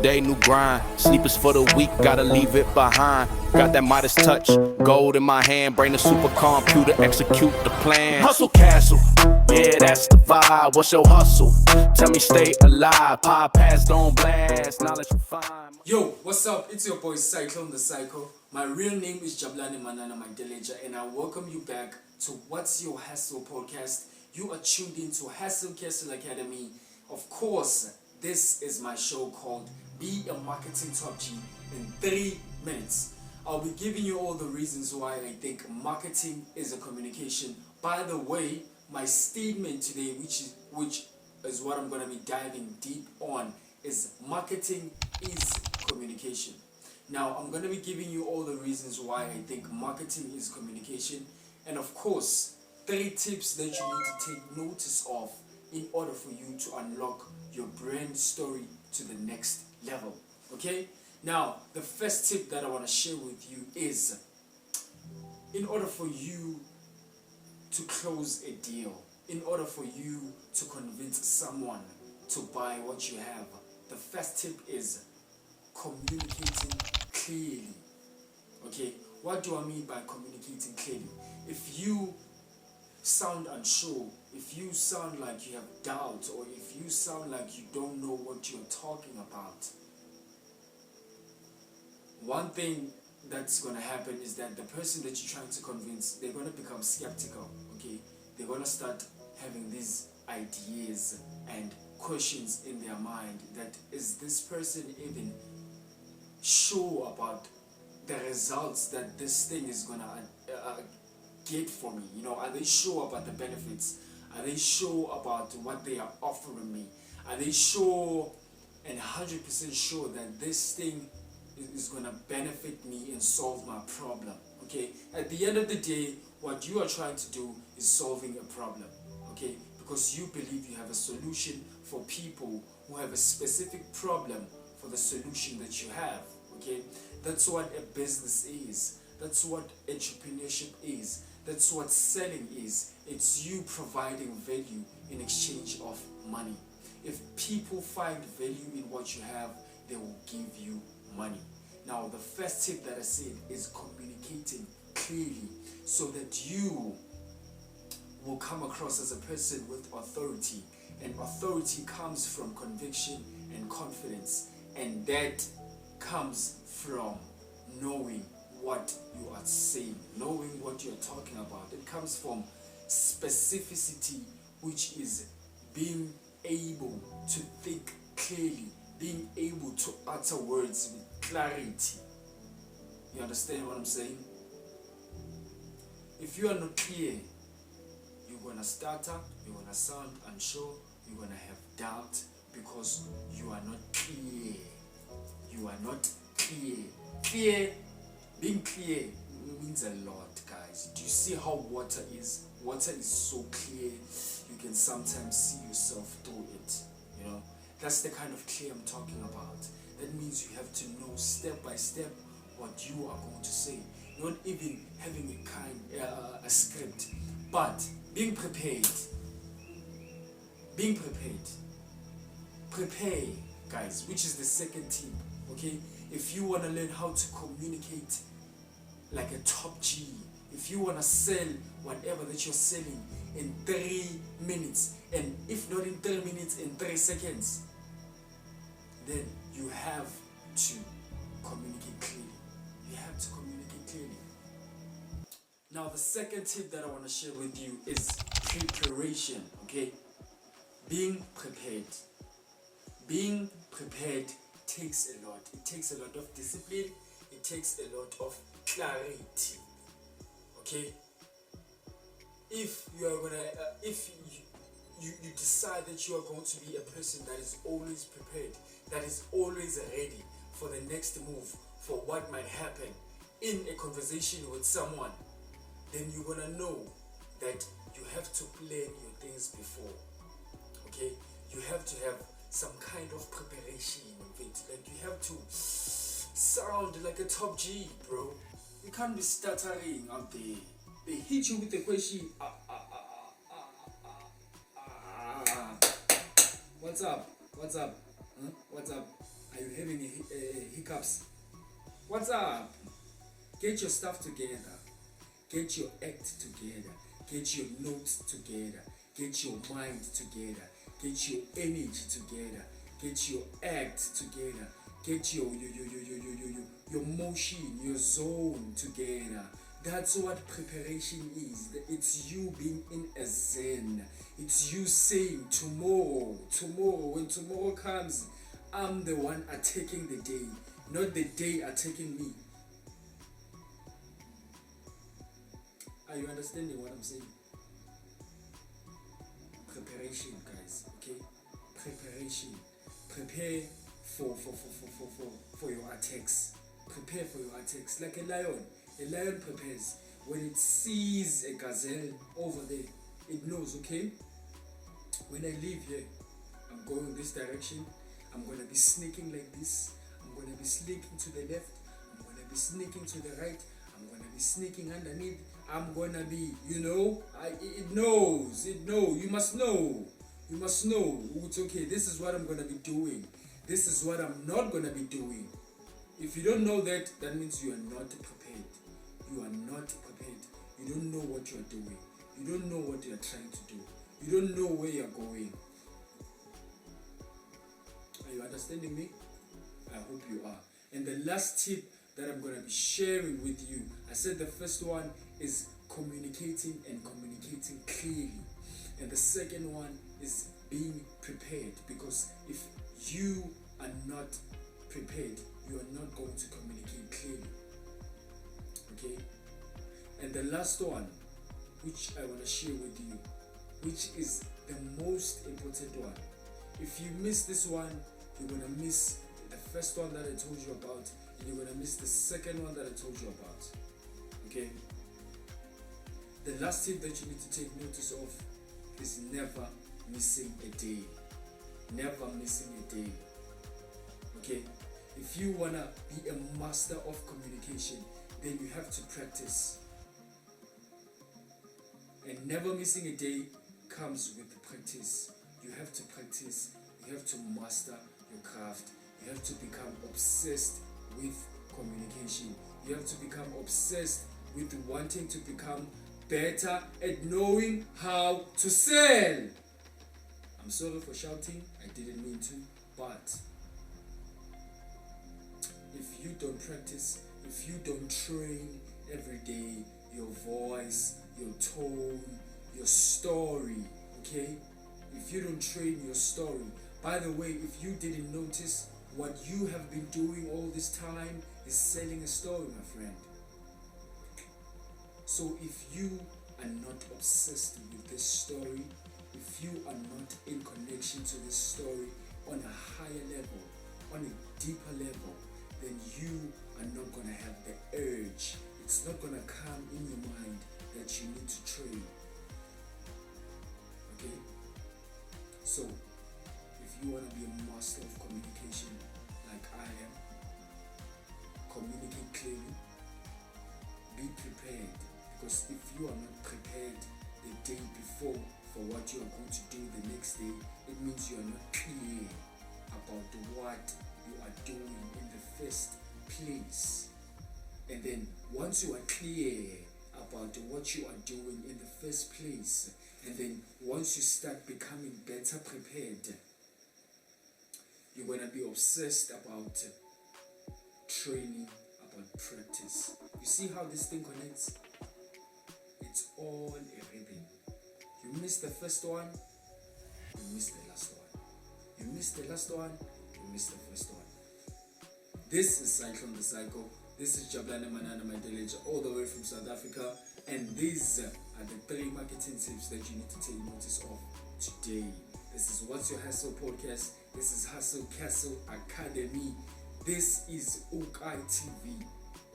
day, new grind. Sleepers for the week, gotta leave it behind. Got that modest touch, gold in my hand. Brain a supercomputer, execute the plan. Hustle castle, yeah, that's the vibe. What's your hustle? Tell me stay alive. Pie passed on blast, knowledge refined. Yo, what's up? It's your boy Cyclone the Psycho. My real name is Jabulani Manana Magdaleja, and I welcome you back to What's Your Hustle podcast. You are tuned into Hustle Castle Academy. Of course, this is my show called Be a Marketing Top G in 3 minutes. I'll be giving you all the reasons why I think marketing is a communication. By the way, my statement today, which is what I'm going to be diving deep on, is marketing is communication. Now, I'm going to be giving you all the reasons why I think marketing is communication, and of course, 3 tips that you need to take notice of in order for you to unlock your brand story to the next level. Okay? Now, the first tip that I want to share with you is, in order for you to close a deal, in order for you to convince someone to buy what you have, the first tip is communicating clearly. Okay? What do I mean by communicating clearly? If you sound unsure, if you sound like you have doubt, or if you sound like you don't know what you're talking about, one thing that's going to happen is that the person that you're trying to convince, they're going to become skeptical. Okay, they're going to start having these ideas and questions in their mind that, is this person even sure about the results that this thing is going to get for me? You know, are they sure about the benefits? Are they sure about what they are offering me? Are they sure and 100% sure that this thing is going to benefit me and solve my problem? Okay, at the end of the day, what you are trying to do is solving a problem. Okay, because you believe you have a solution for people who have a specific problem for the solution that you have. Okay, that's what a business is. That's what entrepreneurship is. That's what selling is. It's you providing value in exchange of money. If people find value in what you have, they will give you money. Now, the first tip that I said is communicating clearly, so that you will come across as a person with authority. And authority comes from conviction and confidence, and that comes from knowing what you are saying, knowing what you're talking about. It comes from specificity, which is being able to think clearly, being able to utter words with clarity. You understand what I'm saying? If you are not clear, you're going to stutter, you're going to sound unsure, you're going to have doubt, because you are not clear. You are not clear. Being clear means a lot, guys. Do you see how water is? Water is so clear, you can sometimes see yourself through it. You know, that's the kind of clear I'm talking about. That means you have to know step by step what you are going to say. Not even having a script, but being prepared. Being prepared. Prepare, guys, which is the second tip. Okay, if you want to learn how to communicate like a top G, if you want to sell whatever that you're selling in 3 minutes, and if not in 3 minutes, in 3 seconds, then you have to communicate clearly. You have to communicate clearly. Now, the second tip that I want to share with you is preparation. Okay, being prepared. Being prepared takes a lot. It takes a lot of discipline. It takes a lot of clarity. Okay, if you are gonna if you decide that you are going to be a person that is always prepared, that is always ready for the next move, for what might happen in a conversation with someone, then you're gonna know that you have to plan your things before. Okay, you have to have some kind of preparation of it. Like, you have to sound like a top G, bro. You can't be stuttering out there. They hit you with a question. What's up? What's up? Huh? What's up? Are you having hiccups? What's up? Get your stuff together. Get your act together. Get your notes together. Get your mind together. Get your energy together. Get your act together. Get your motion, your zone together. That's what preparation is. It's you being in a zen. It's you saying tomorrow, when tomorrow comes, I'm the one attacking the day, not the day attacking me. Are you understanding what I'm saying? Preparation, guys, okay? Preparation. Prepare for your attacks. Prepare for your attacks. Like a lion. A lion prepares. When it sees a gazelle over there, it knows, okay? When I leave here, I'm going this direction. I'm going to be sneaking like this. I'm going to be sneaking to the left. I'm going to be sneaking to the right. I'm going to be sneaking underneath. I'm going to be, it knows. You must know. You must know. It's okay. This is what I'm going to be doing. This is what I'm not going to be doing. If you don't know that, that means you are not prepared. You are not prepared. You don't know what you are doing. You don't know what you are trying to do. You don't know where you are going. Are you understanding me? I hope you are. And the last tip that I'm going to be sharing with you, I said the first one is communicating and communicating clearly. And the second one is being prepared, because if you are not prepared, you are not going to communicate clearly. Okay? And the last one, which I want to share with you, which is the most important one. If you miss this one, you're going to miss the first one that I told you about, and you're going to miss the second one that I told you about. Okay? The last tip that you need to take notice of is never missing a day. Never missing a day. Okay? If you want to be a master of communication, then you have to practice. And never missing a day comes with practice. You have to practice. You have to master your craft. You have to become obsessed with communication. You have to become obsessed with wanting to become better at knowing how to sell. I'm sorry for shouting. I didn't mean to. But if you don't practice, if you don't train every day your voice, your tone, your story, okay? If you don't train your story, by the way, if you didn't notice, what you have been doing all this time is selling a story, my friend. So if you are not obsessed with this story, if you are not in connection to this story on a higher level, on a deeper level, then you are not going to have the urge. It's not going to come in your mind that you need to train. Okay? So, if you want to be a master of communication like I am, communicate clearly, be prepared. Because if you are not prepared the day before for what you are going to do the next day, it means you are not clear about what you are doing in the first place. And then once you are clear about what you are doing in the first place, and then once you start becoming better prepared, you're going to be obsessed about training, about practice. You see how this thing connects? It's all a rhythm. You miss the first one, you miss the last one. You miss the last one, you miss the first one. This is Cyclone the Psycho. This is Jablana Manana Mandeleja, all the way from South Africa. And these are the 3 marketing tips that you need to take notice of today. This is What's Your Hustle Podcast. This is Hustle Castle Academy. This is Ukai TV.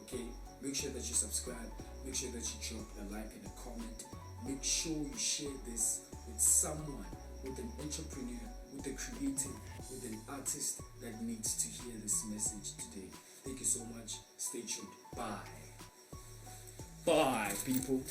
Okay? Make sure that you subscribe. Make sure that you drop a like and a comment. Make sure you share this with someone, with an entrepreneur, with a creative, with an artist that needs to hear this message today. Thank you so much. Stay tuned. Bye. Bye, people.